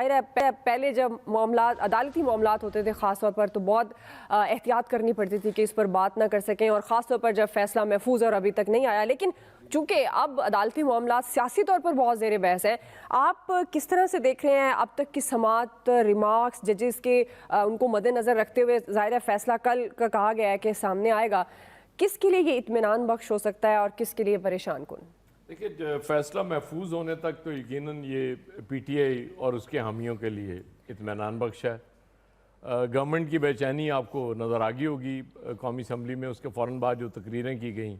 ظاہر ہے پہلے جب معاملات عدالتی معاملات ہوتے تھے خاص طور پر تو بہت احتیاط کرنی پڑتی تھی کہ اس پر بات نہ کر سکیں، اور خاص طور پر جب فیصلہ محفوظ اور ابھی تک نہیں آیا. لیکن چونکہ اب عدالتی معاملات سیاسی طور پر بہت زیر بحث ہیں، آپ کس طرح سے دیکھ رہے ہیں اب تک کی سماعت، ریمارکس ججز کے، ان کو مد نظر رکھتے ہوئے ظاہر ہے فیصلہ کل کا کہا گیا ہے کہ سامنے آئے گا، کس کے لیے یہ اطمینان بخش ہو سکتا ہے اور کس کے لیے پریشان کن؟ دیکھیے، فیصلہ محفوظ ہونے تک تو یقیناً یہ پی ٹی آئی اور اس کے حامیوں کے لیے اطمینان بخش ہے. گورنمنٹ کی بے چینی آپ کو نظر آگی ہوگی قومی اسمبلی میں، اس کے فوراً بعد جو تقریریں کی گئیں.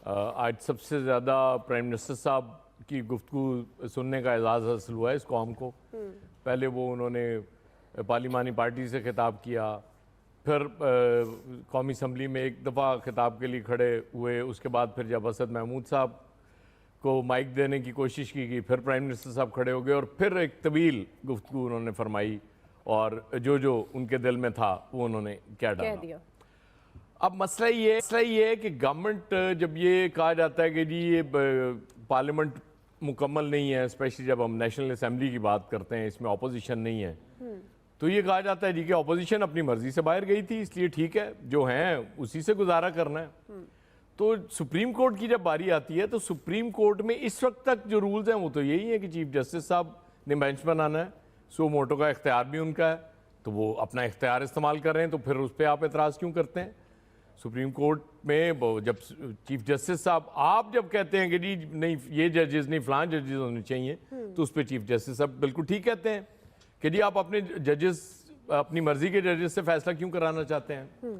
آج سب سے زیادہ پرائم منسٹر صاحب کی گفتگو سننے کا اعزاز حاصل ہوا ہے اس قوم کو. پہلے انہوں نے پارلیمانی پارٹی سے خطاب کیا، پھر قومی اسمبلی میں ایک دفعہ خطاب کے لیے کھڑے ہوئے، اس کے بعد پھر جب اسد محمود صاحب کو مائک دینے کی کوشش کی گئی، پھر پرائم منسٹر صاحب کھڑے ہو گئے اور پھر ایک طویل گفتگو انہوں نے فرمائی، اور جو ان کے دل میں تھا وہ انہوں نے کہہ ڈالا. اب مسئلہ یہ ہے کہ گورنمنٹ جب یہ کہا جاتا ہے کہ جی یہ پارلیمنٹ مکمل نہیں ہے، اسپیشلی جب ہم نیشنل اسمبلی کی بات کرتے ہیں، اس میں اپوزیشن نہیں ہے، تو یہ کہا جاتا ہے جی کہ اپوزیشن اپنی مرضی سے باہر گئی تھی، اس لیے ٹھیک ہے جو ہیں اسی سے گزارا کرنا ہے. تو سپریم کورٹ کی جب باری آتی ہے تو سپریم کورٹ میں اس وقت تک جو رولز ہیں وہ تو یہی ہیں کہ چیف جسٹس صاحب نے بینچ بنانا ہے، سو موٹو کا اختیار بھی ان کا ہے، تو وہ اپنا اختیار استعمال کر رہے ہیں، تو پھر اس پہ آپ اعتراض کیوں کرتے ہیں؟ سپریم کورٹ میں جب چیف جسٹس صاحب آپ جب کہتے ہیں کہ جی نہیں یہ ججز نہیں فلاں ججز ہونے چاہیے، تو اس پہ چیف جسٹس صاحب بالکل ٹھیک کہتے ہیں کہ جی آپ اپنے ججز اپنی مرضی کے ججز سے فیصلہ کیوں کرانا چاہتے ہیں.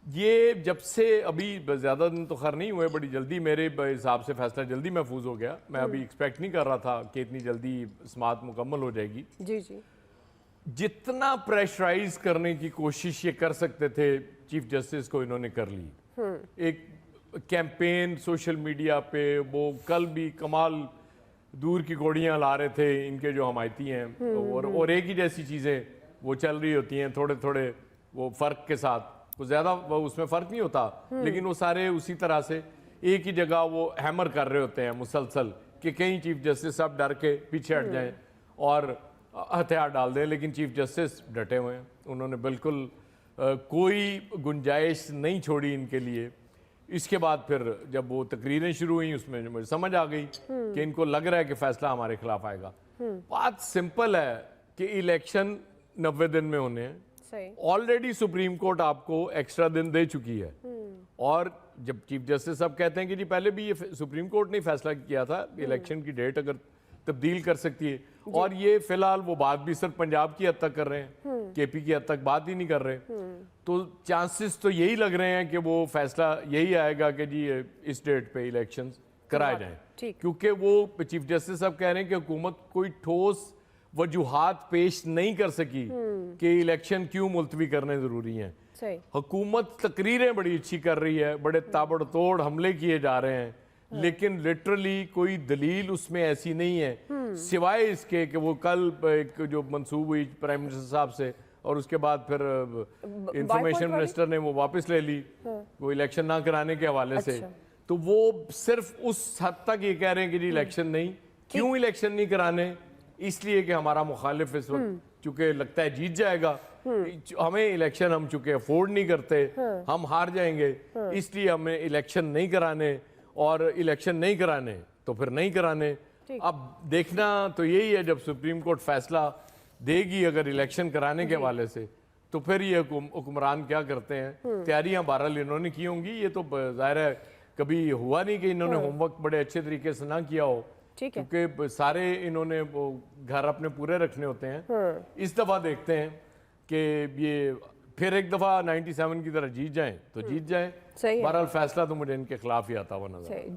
یہ جب سے ابھی زیادہ دن تو خیر نہیں ہوئے، بڑی جلدی میرے حساب سے فیصلہ جلدی محفوظ ہو گیا. میں ابھی ایکسپیکٹ نہیں کر رہا تھا کہ اتنی جلدی سماعت مکمل ہو جائے گی. جی جتنا پریشرائز کرنے کی کوشش یہ کر سکتے تھے چیف جسٹس کو انہوں نے کر لی. ایک کیمپین سوشل میڈیا پہ وہ کل بھی کمال دور کی گوڑیاں لا رہے تھے ان کے جو حمایتی ہیں، اور ایک ہی جیسی چیزیں وہ چل رہی ہوتی ہیں تھوڑے تھوڑے وہ فرق کے ساتھ، وہ زیادہ اس میں فرق نہیں ہوتا، لیکن وہ سارے اسی طرح سے ایک ہی جگہ وہ ہیمر کر رہے ہوتے ہیں مسلسل کہ کہیں چیف جسٹس صاحب ڈر کے پیچھے ہٹ جائیں اور ہتھیار ڈال دیں. لیکن چیف جسٹس ڈٹے ہوئے ہیں، انہوں نے بالکل کوئی گنجائش نہیں چھوڑی ان کے لیے. اس کے بعد پھر جب وہ تقریریں شروع ہوئیں اس میں مجھے سمجھ آ گئی کہ ان کو لگ رہا ہے کہ فیصلہ ہمارے خلاف آئے گا. بات سمپل ہے کہ الیکشن 90 دن میں ہونے ہیں. آلریڈی سپریم کورٹ آپ کو ایکسٹرا دن دے چکی ہے، اور جب چیف جسٹس صاحب کہتے ہیں کہ جی پہلے بھی یہ سپریم کورٹ نے فیصلہ کیا تھا الیکشن کی ڈیٹ اگر تبدیل کر سکتی ہے، اور یہ فی الحال وہ بات بھی صرف پنجاب کی حد تک کر رہے ہیں، کے پی کی حد تک بات ہی نہیں کر رہے، تو چانسز تو یہی لگ رہے ہیں کہ وہ فیصلہ یہی آئے گا کہ جی اس ڈیٹ پہ الیکشن کرائے جائیں. کیونکہ وہ چیف جسٹس صاحب کہہ رہے ہیں کہ حکومت کوئی ٹھوس وجوہات پیش نہیں کر سکی کہ الیکشن کیوں ملتوی کرنے ضروری ہیں. حکومت تقریریں بڑی اچھی کر رہی ہے، بڑے تابڑ توڑ حملے کیے جا رہے ہیں، لیکن لٹرلی کوئی دلیل اس میں ایسی نہیں ہے سوائے اس کے کہ وہ کل ایک جو منسوب ہوئی پرائم منسٹر صاحب سے، اور اس کے بعد پھر انفارمیشن منسٹر نے وہ واپس لے لی وہ الیکشن نہ کرانے کے حوالے سے. تو وہ صرف اس حد تک یہ کہہ رہے ہیں کہ جی الیکشن نہیں. کیوں الیکشن نہیں کرانے؟ اس لیے کہ ہمارا مخالف اس وقت چونکہ لگتا ہے جیت جائے گا، ہمیں الیکشن ہم چونکہ افورڈ نہیں کرتے، ہم ہار جائیں گے، اس لیے ہمیں الیکشن نہیں کرانے، اور الیکشن نہیں کرانے تو پھر نہیں کرانے. اب دیکھنا تو یہی ہے جب سپریم کورٹ فیصلہ دے گی اگر الیکشن کرانے کے حوالے سے، تو پھر یہ حکمران کیا کرتے ہیں. تیاریاں بہرحال انہوں نے کی ہوں گی، یہ تو ظاہر ہے کبھی ہوا نہیں کہ انہوں نے ہوم ورک بڑے اچھے طریقے سے نہ کیا ہو، کیونکہ سارے انہوں نے وہ گھر اپنے پورے رکھنے ہوتے ہیں. اس دفعہ دیکھتے ہیں کہ یہ پھر ایک دفعہ 97 کی طرح جیت جائیں تو جیت جائیں. بہرحال فیصلہ تو مجھے ان کے خلاف ہی آتا ہوا نظر